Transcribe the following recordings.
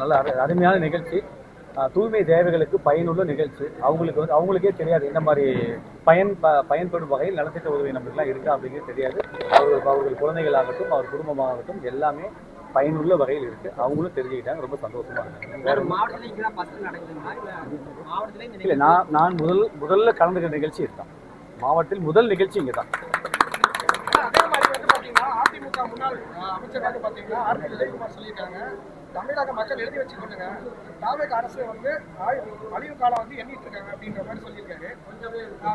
நல்ல அருமையான நிகழ்ச்சி. தூய்மை தேவைகளுக்கு பயனுள்ள நிகழ்ச்சி. அவங்களுக்கே தெரியாது என்ன மாதிரி பயன்படும் வகையில் நலத்திட்ட உதவி நம்மளுக்குலாம் இருக்கா அப்படிங்கிறது தெரியாது. அவர்கள் குழந்தைகளாகட்டும், அவர் குடும்பமாகட்டும் எல்லாமே பயனுள்ள வகையில் இருக்கு. அவங்களும் தெரிஞ்சுக்கிட்டாங்க. ரொம்ப சந்தோஷமா இருக்கு. இல்லை, நான் முதல்ல கலந்துக்கிற நிகழ்ச்சி இதுதான். மாவட்டத்தில் முதல் நிகழ்ச்சி இங்கே தான். அதிமுக முன்னாள் அமைச்சர் வந்து பாத்தீங்கன்னா ஆர்பி உதயகுமார் சொல்லியிருக்காங்க, தமிழக மக்கள் எழுதி வச்சுக்கொண்டுங்க, தாவேக அரசு வந்து அழிவு காலம் வந்து எண்ணிட்டு இருக்காங்க அப்படின்ற மாதிரி சொல்லியிருக்காரு.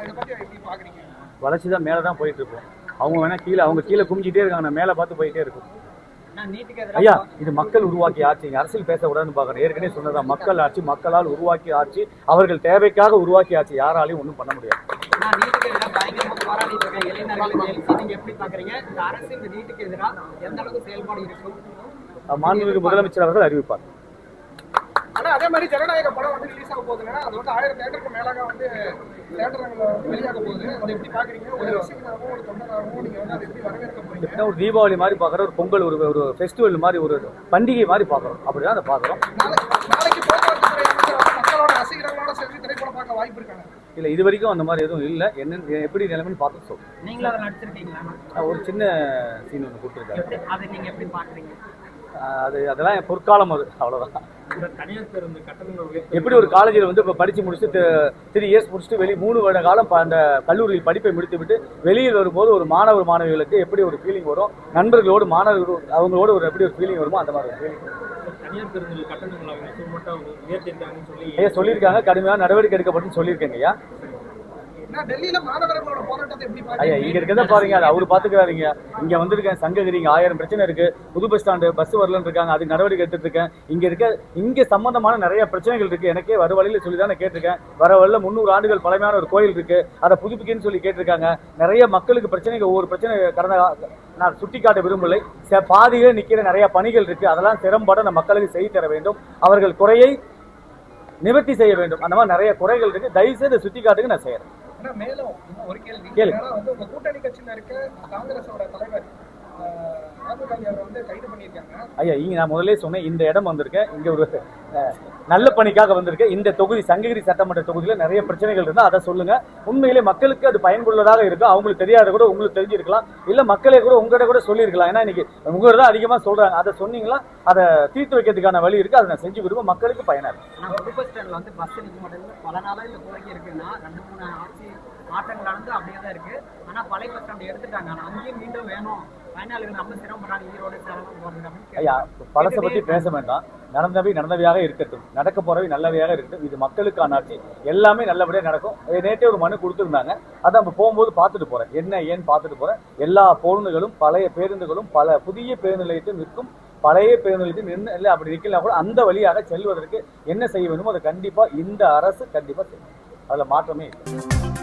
இதை பத்தி எப்படி பாக்குறீங்க? வளர்ச்சி தான் மேலே தான் போயிட்டு இருக்கோம். அவங்க வேணா கீழே குமிஞ்சிட்டே இருக்காங்க, நான் மேலே பார்த்து போயிட்டே இருக்கும். ஐயா, இது மக்கள் உருவாக்கி ஆட்சி. அரசியல் பேச உடனே பார்க்கணும். ஏற்கனவே சொன்னதான், மக்கள் ஆட்சி, மக்களால் உருவாக்கி ஆட்சி, அவர்கள் தேவைக்காக உருவாக்கி ஆட்சி. யாராலையும் ஒன்றும் பண்ண முடியாது. மாண்புமிகு முதலமைச்சர் அவர்கள் அறிவிப்பார். அதே மாதிரி ஜனநாயக படம் வந்து ரிலீஸ் ஆக போகுதுங்க. அது வந்து 1000 தியேட்டருக்கு மேலாக வந்து தியேட்டர்கள் வெளியாக போகுது. அதை எப்படி பாக்குறீங்க? ஒரு ரசிகனாகவும் ஒரு தொண்டராகவும் நீங்க வந்து அதை எப்படி வரவேற்க போறீங்க? ஒரு தீபாவளி மாதிரி பாக்குற, ஒரு பொங்கல், ஒரு ஃபெஸ்டிவல் மாதிரி, ஒரு பண்டிகை மாதிரி பாக்குறோம். அப்படிதான் அதை பாக்குறோம். நாளைக்கு போக்குவரத்து துறை அமைச்சர் வந்து மக்களோட ரசிகர்களோட சேர்ந்து திரைப்படம் பார்க்க வாய்ப்பு இருக்காங்க. இல்ல, இது வரைக்கும் அந்த மாதிரி எதுவும் இல்லை. என்ன எப்படி நிலைமைன்னு பார்த்து சொல்றேன். நீங்களும் அதை நடிச்சிருக்கீங்களா? ஒரு சின்ன சீன் ஒன்று கொடுத்துருக்காரு. அதை நீங்க எப்படி பாக்குறீங்க? அதெல்லாம் பொற்காலம். அது அவ்வளவுதான். தனியார் பேருந்து கட்டணங்கள் எப்படி ஒரு காலேஜில் வந்து இப்போ படித்து முடிச்சுட்டு 3 இயர்ஸ் முடிச்சுட்டு 3 வருட காலம் அந்த கல்லூரியில் படிப்பை முடித்து விட்டு வெளியில் வரும்போது ஒரு மாணவிகளுக்கு எப்படி ஒரு ஃபீலிங் வரும், நண்பர்களோடு மாணவர்கள் அவங்களோட எப்படி ஒரு ஃபீலிங் வருமோ அந்த மாதிரி ஒரு ஃபீலிங். தனியார் பேருந்து கட்டணங்கள் சொல்லியிருக்காங்க. கடுமையான நடவடிக்கை எடுக்கப்படும் சொல்லியிருக்கேங்க. ஐயா, டெல்லியில மாணவர்களோட போராட்டத்தை எப்படி ஐயா, இங்க இருக்கத பாருங்க. அது அவரு பாத்துக்கிறாருங்க. இங்க வந்திருக்கேன் சங்ககிரி, 1000 பிரச்சனை இருக்கு. புது பஸ் ஸ்டாண்டு பஸ் வரலன்னு இருக்காங்க, அதுக்கு நடவடிக்கை எடுத்துட்டு இருக்கேன். இங்க சம்பந்தமான நிறைய பிரச்சனைகள் இருக்கு. எனக்கே வர வழியில சொல்லி தான் கேட்டிருக்கேன். வர வழியில 300 ஆண்டுகள் பழமையான ஒரு கோயில் இருக்கு, அதை புதுப்பிக்கன்னு சொல்லி கேட்டிருக்காங்க. நிறைய மக்களுக்கு பிரச்சனைகள், ஒவ்வொரு பிரச்சனை கடந்த நான் சுட்டிக்காட்ட விரும்பலை. பாதியிலே நிக்கிற நிறைய பணிகள் இருக்கு. அதெல்லாம் திறம்பட நம்ம மக்களுக்கு செய்து தர வேண்டும். அவர்கள் குறையை நிவர்த்தி செய்ய வேண்டும். அந்த மாதிரி நிறைய குறைகள் இருக்கு. தயவுசெய்து சுட்டி காட்டுக்கு நான் செய்யறேன். மேலும் ஒரு கேள்வி, வந்து உங்க கூட்டணி கட்சியில இருக்க காங்கிரஸோட தலைவர் ராகுல் காந்தி அவர் வந்து கைது பண்ணியிருக்காங்க. ஐயா, இங்க நான் முதல்ல சொன்னேன், இந்த இடம் வந்திருக்கேன். இங்க ஒரு நல்ல பணிக்காக வந்திருக்கேன். இந்த தொகுதி சங்ககிரி சட்டமன்ற தொகுதியில நிறைய பிரச்சனைகள் இருந்தா அதை சொல்லுங்க. உண்மையிலே மக்களுக்கு அது பயனுள்ளதாக இருக்கும். அவங்களுக்கு தெரியாத கூட உங்களுக்கு தெரிஞ்சிருக்கலாம். இல்ல மக்களே கூட உங்கள்கிட்ட கூட சொல்லியிருக்கலாம். ஏன்னா இன்னைக்கு உங்களோட தான் அதிகமா சொல்றாங்க. அதை சொன்னீங்களா, அதை தீர்த்து வைக்கிறதுக்கான வழி இருக்கு. அதை நான் செஞ்சு விடுவோம். மக்களுக்கு பயனா இருக்கு. பஸ் பல நாளா இந்த கோரிக்கை இருக்குன்னா 2-3 ஆட்சி மாற்றங்கள் நடந்து அப்படியே தான் இருக்கு. ஆனா பழைய பஸ் ஸ்டாண்ட் எடுத்துட்டாங்க. ஆனா அங்கேயும் மீண்டும் வேணும். ஐயா, பழசை பத்தி பேச வேண்டாம். நடந்தவையாக இருக்கட்டும், நடக்க போறவை நல்லவையாக இருக்கட்டும். இது மக்களுக்கான ஆட்சி. எல்லாமே நல்லபடியாக நடக்கும். நேற்றே ஒரு மனு கொடுத்துருந்தாங்க. அதை நம்ம போகும்போது பார்த்துட்டு போறேன். ஏன்னு பார்த்துட்டு போறேன். எல்லா பேருந்துகளும், பழைய பேருந்துகளும் பல புதிய பேருந்து நிலையத்தில் நிற்கும். பழைய பேருந்து நிலையத்தில் நின்று இல்லை அப்படி நிற்கலாம் கூட அந்த வழியாக செல்வதற்கு என்ன செய்ய வேண்டுமோ அதை கண்டிப்பா இந்த அரசு கண்டிப்பா செய்யும். அதுல மாற்றமே இல்லை.